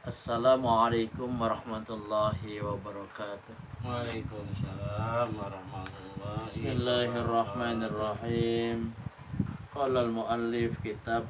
Assalamualaikum warahmatullahi wabarakatuh. Waalaikumsalam warahmatullahi wabarakatuh. Bismillahirrahmanirrahim. Qala al-muallif kitab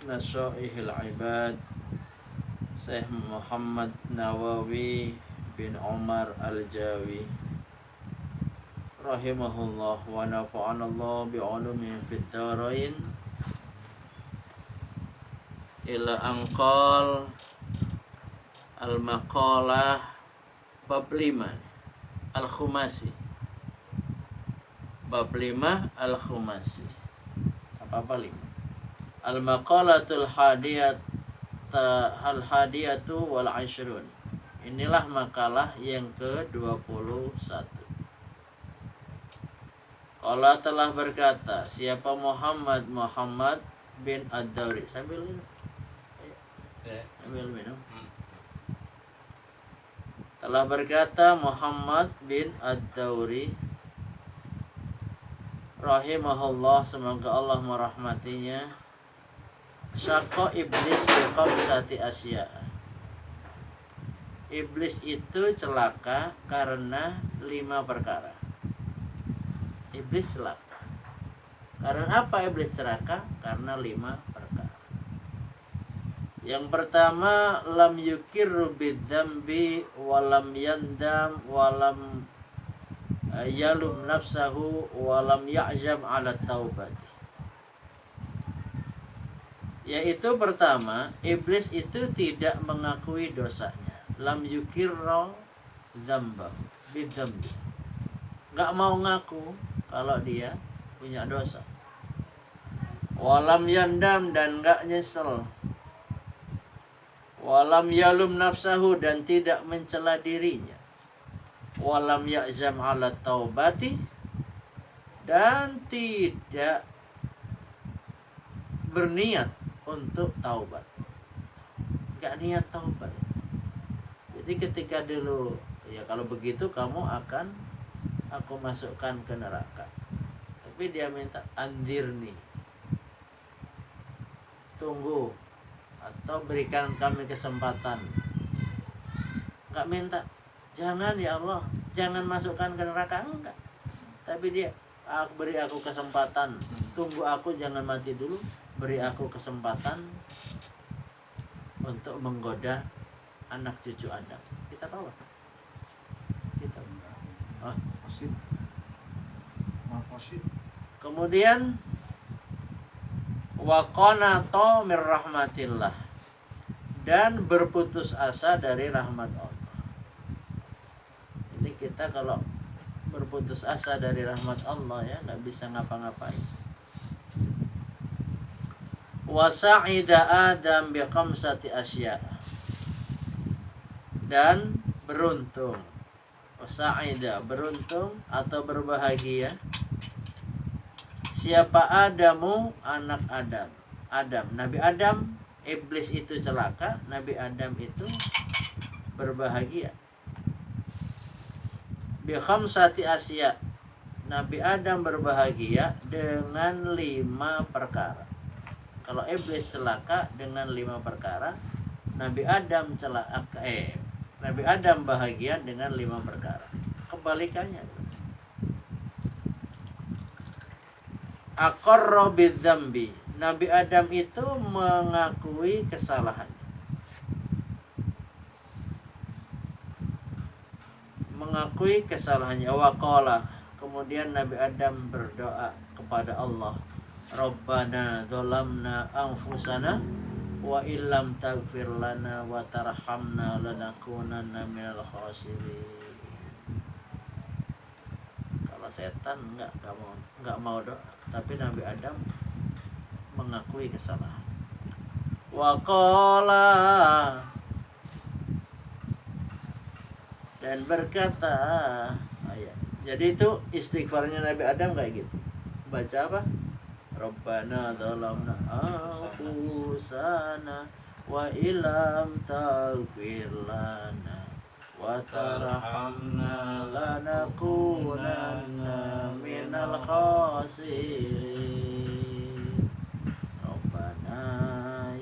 Nasaihil Ibad Syekh Muhammad Nawawi bin Umar Al-Jawi rahimahullah wa nafa'anallah bi'ulumihi fid dharain. Ila anqal al-maqalah bab 5 al-khumasi. Bab 5 al-khumasi. Apa 5? Al-maqalatul hadiyatu wal ashrun. Inilah makalah yang ke-21. Allah telah berkata, siapa Muhammad bin Ad-Dawri. Sambil minum. Telah berkata Muhammad bin Ad-Dawri rahimahullah, semoga Allah merahmatinya, syaqa iblis biqamsati asya. Iblis itu celaka karena 5 perkara. Iblis celaka. Karena apa iblis celaka? Karena 5 perkara. Yang pertama, lam yukirru bidzambi walam yandam walam yalum nafsahu walam ya'jam ala taubat. Yaitu pertama, iblis itu tidak mengakui dosanya. Lam yukirru dzamba bidzambi. Enggak mau ngaku kalau dia punya dosa. Walam yandam, dan enggak nyesel. Walam yalum nafsahu, dan tidak mencela dirinya. Walam ya'zam ala taubati, dan tidak berniat untuk taubat. Gak niat taubat. Jadi ketika dulu, ya kalau begitu kamu akan aku masukkan ke neraka. Tapi dia minta andirni, tunggu, atau berikan kami kesempatan. Enggak minta, jangan ya Allah, jangan masukkan ke neraka, enggak. Tapi dia, beri aku kesempatan, tunggu aku jangan mati dulu, beri aku kesempatan untuk menggoda anak cucu Adam. Kita tahu. Kita. Kemudian wa qanata mir rahmatillah, dan berputus asa dari rahmat Allah. Jadi kita kalau berputus asa dari rahmat Allah, ya nggak bisa ngapa-ngapain. Wa sa'ida Adam bi khamsati asya, dan beruntung. Wa sa'ida, beruntung atau berbahagia, siapa Adamu, anak Adam. Nabi Adam, iblis itu celaka, Nabi Adam itu berbahagia. Bi khamsati asya, Nabi Adam berbahagia dengan 5 perkara. Kalau iblis celaka dengan 5 perkara, Nabi Adam Nabi Adam bahagia dengan 5 perkara. Kebalikannya. Aqarra bidzambi, Nabi Adam itu mengakui kesalahannya. Mengakui kesalahannya. Waqala, kemudian Nabi Adam berdoa kepada Allah, Rabbana dzalamna anfusana wa illam taghfir lana wa tarhamna lanakunanna minal khasirin. Setan enggak mau doa, tapi Nabi Adam mengakui kesalahan. Wa qala, dan berkata, jadi itu istighfarnya Nabi Adam kayak gitu. Baca apa? Rabbana dzalamna anfusana wa illam taghfir lana wa tarhamna lanakunanna minal khasirin. Rabbana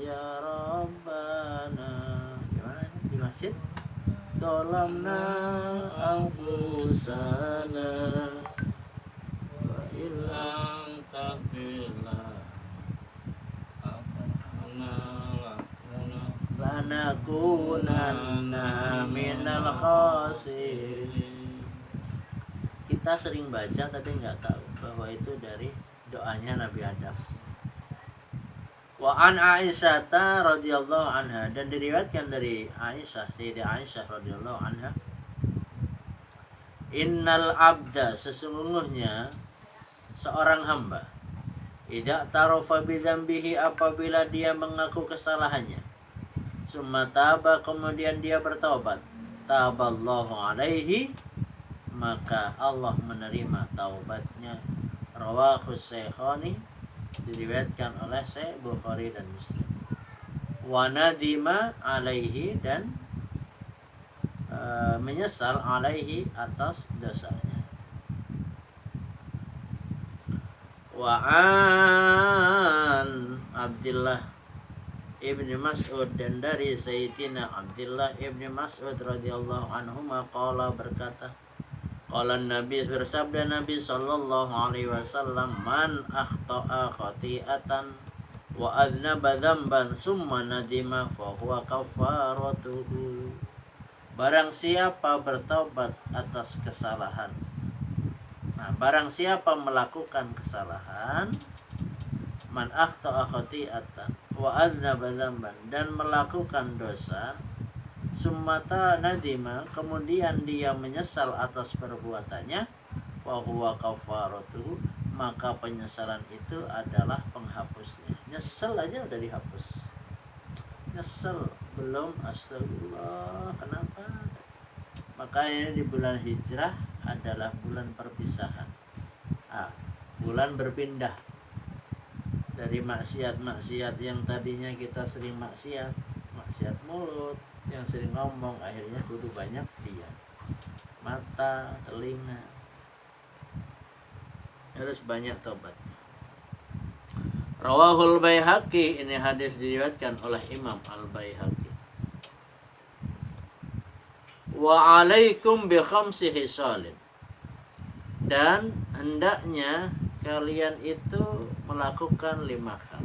ya Rabbana masjid. Tolamna anfusana wa Ilang takbirlah lanakunanna minal khasirin. Kita sering baca tapi nggak tahu bahwa itu dari doanya Nabi Adam. Wa an Aisyah radhiyallahu anha, dan diriwayatkan dari Aisyah, Sayyidah Aisyah radhiyallahu anha, innal abda, sesungguhnya seorang hamba, idza tarafa bi dzambihi, apabila dia mengaku kesalahannya, summa taba, kemudian dia bertaubat, taballahu alaihi, maka Allah menerima taubatnya. Rawahu Syekhani, diriwayatkan oleh Syekh Bukhari dan Muslim. Wa nadima alaihi, dan menyesal alaihi, atas dosanya. Wa an Abdullah ibni Mas'ud, dan dari Sayyidina Abdullah ibni Mas'ud radhiyallahu anhu qala, berkata, qala Nabi, bersabda Nabi sallallahu alaihi wasallam, man akhta'a khati'atan wa adznaba dzamban summa nadima fa huwa kafaratuhu. Barang siapa bertaubat atas kesalahan, nah barang siapa melakukan kesalahan, man akhta'a khati'atan wa adznaba dzamban, dan melakukan dosa, summata nadima, kemudian dia menyesal atas perbuatannya, wa huwa kafaratuhu, maka penyesalan itu adalah penghapusnya. Nyesel aja udah dihapus. Nyesel belum, astagfirullah, kenapa? Makanya di bulan Hijrah adalah bulan perpisahan, bulan berpindah dari maksiat-maksiat yang tadinya kita sering maksiat mulut, yang sering ngomong, akhirnya kudu banyak diam. Mata, telinga, harus banyak tobatnya. Rawahul Baihaqi, ini hadis diriwayatkan oleh Imam Al-Baihaqi. Wa alaikum bi khamsi hisalin, dan hendaknya kalian itu melakukan 5 hal.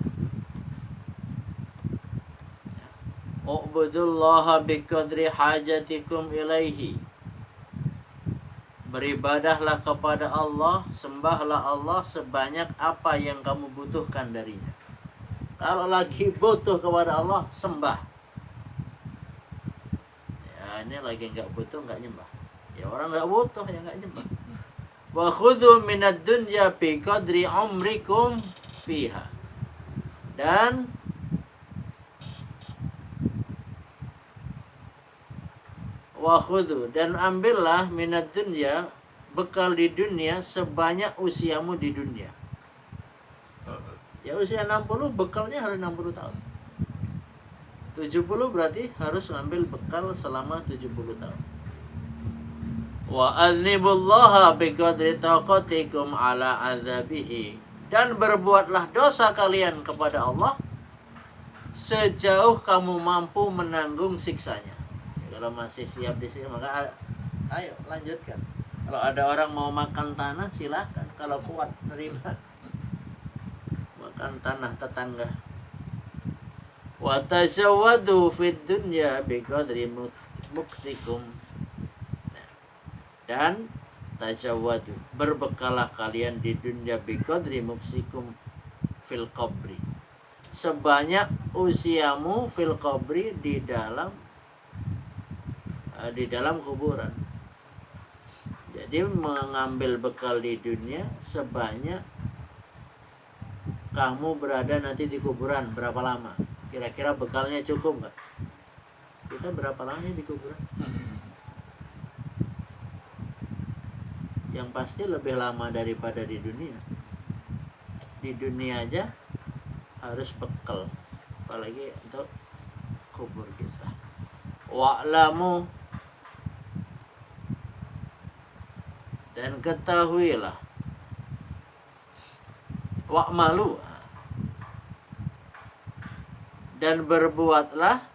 U'budullaha biqadri hajatikum ilaihi, beribadahlah kepada Allah, sembahlah Allah sebanyak apa yang kamu butuhkan darinya. Kalau lagi butuh kepada Allah, sembah. Ya ini lagi nggak butuh, nggak nyembah. Ya orang nggak butuh, ya nggak nyembah. Wa khudhu minad dunya biqadri umrikum fiha, dan wa khudhu, dan ambillah minad dunya, bekal di dunia, sebanyak usiamu di dunia. Ya usia 60, bekalnya harus 60 tahun. 70 berarti harus ngambil bekal selama 70 tahun. Wa adnibullaha biqadri taqatikum ala azabihi, dan berbuatlah dosa kalian kepada Allah sejauh kamu mampu menanggung siksanya. Kalau masih siap di sini, maka ayo lanjutkan. Kalau ada orang mau makan tanah, silahkan. Kalau kuat nerima, makan tanah tetangga. Wa tazawwadu fid dunya biqadri muksikum, dan tazawwadu, berbekalah kalian di dunia biqadri muksikum fil qabri, sebanyak usiamu fil qabri, di dalam kuburan. Jadi mengambil bekal di dunia sebanyak kamu berada nanti di kuburan. Berapa lama? Kira-kira bekalnya cukup nggak? Kita berapa lama di kuburan? Yang pasti lebih lama daripada di dunia. Di dunia aja harus bekal, apalagi untuk kubur kita. Wa'lamu, dan ketahuilah, wa'malu, dan berbuatlah,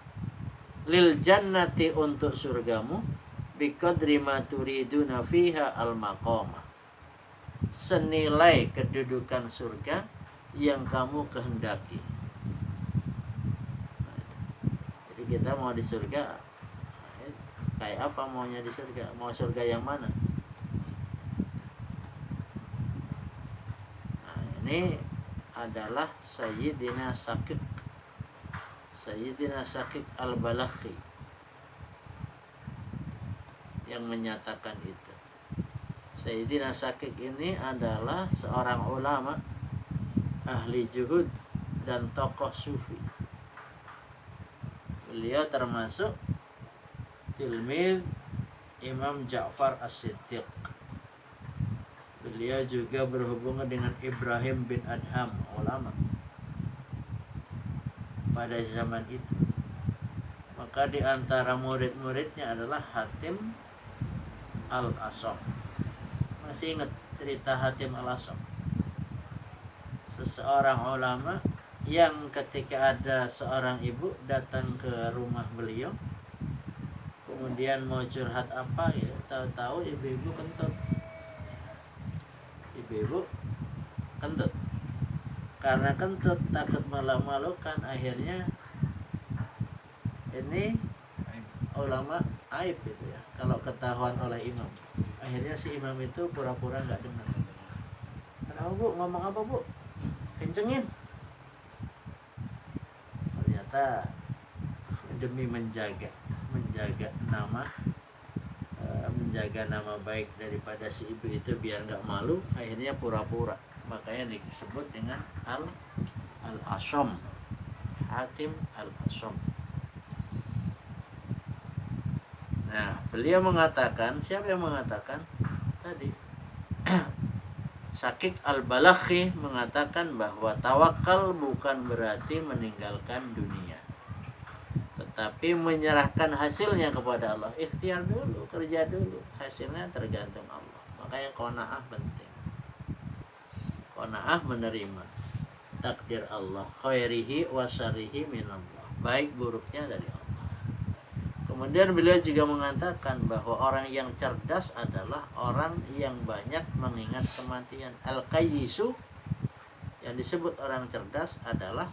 lil jannati untuk surgamu biqadri ma turiduna fiha al maqamah, senilai kedudukan surga yang kamu kehendaki. Jadi kita mau di surga kayak apa maunya di surga? Mau surga yang mana? Nah, ini adalah Sayyidina Sakik Al-Balakhi yang menyatakan itu. Sayyidina Sakik ini adalah seorang ulama, ahli juhud, dan tokoh sufi. Beliau termasuk tilmid Imam Ja'far As-Siddiq. Beliau juga berhubungan dengan Ibrahim bin Adham, ulama pada zaman itu. Maka di antara murid-muridnya adalah Hatim Al-Asam. Masih ingat cerita Hatim Al-Asam? Seseorang ulama yang ketika ada seorang ibu datang ke rumah beliau, kemudian mau curhat apa gitu, tahu-tahu ibu-ibu kentut. Ibu-ibu kentut. Karena kentut takut malu-malukan, akhirnya ini ulama aib gitu ya, kalau ketahuan oleh imam. Akhirnya si imam itu pura-pura nggak dengar. Kenapa bu? Ngomong apa bu? Kencengin. Ternyata demi menjaga nama baik daripada si ibu itu biar nggak malu, akhirnya pura-pura. Makanya disebut dengan Al-Asam, Hatim Al-Asam. Nah, beliau mengatakan, siapa yang mengatakan tadi? Sakik Al-Balakhi mengatakan bahwa tawakal bukan berarti meninggalkan dunia, tetapi menyerahkan hasilnya kepada Allah. Ikhtiar dulu, kerja dulu, hasilnya tergantung Allah. Makanya qanaah penting. Qanaah menerima takdir Allah, khairihi wa syarrihi minallah, baik buruknya dari Allah. Kemudian beliau juga mengatakan bahwa orang yang cerdas adalah orang yang banyak mengingat kematian. Al-Qayyisu, yang disebut orang cerdas adalah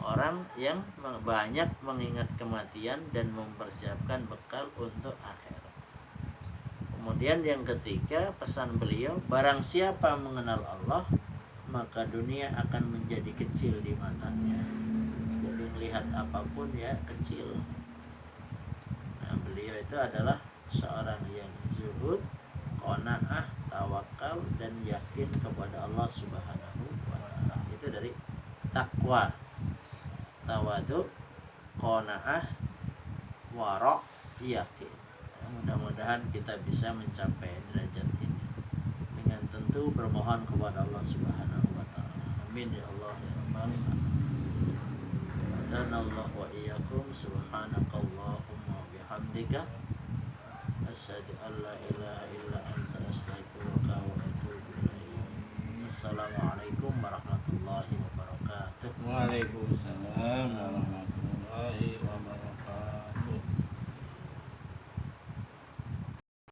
orang yang banyak mengingat kematian dan mempersiapkan bekal untuk akhirat. Kemudian yang ketiga, pesan beliau, barang siapa mengenal Allah, maka dunia akan menjadi kecil di matanya. Jadi melihat apapun ya kecil. Nah, beliau itu adalah seorang yang zuhud, qanaah, tawakal, dan yakin kepada Allah Subhanahu wa ta'ala. Itu dari takwa, tawadu, qanaah, wara', yakin. Mudah-mudahan kita bisa mencapai derajat ini dengan tentu bermohon kepada Allah Subhanahu wa ta'ala. Amin ya Allah ya Rabbal alamin. Dan Allah wa iyyakum, subhanakallahumma wa bihamdika, asyhadu an la ilaha illa anta, astaghfiruka wa atubu ilaik. Assalamualaikum warahmatullahi wabarakatuh. Waalaikumsalam warahmatullahi wabarakatuh.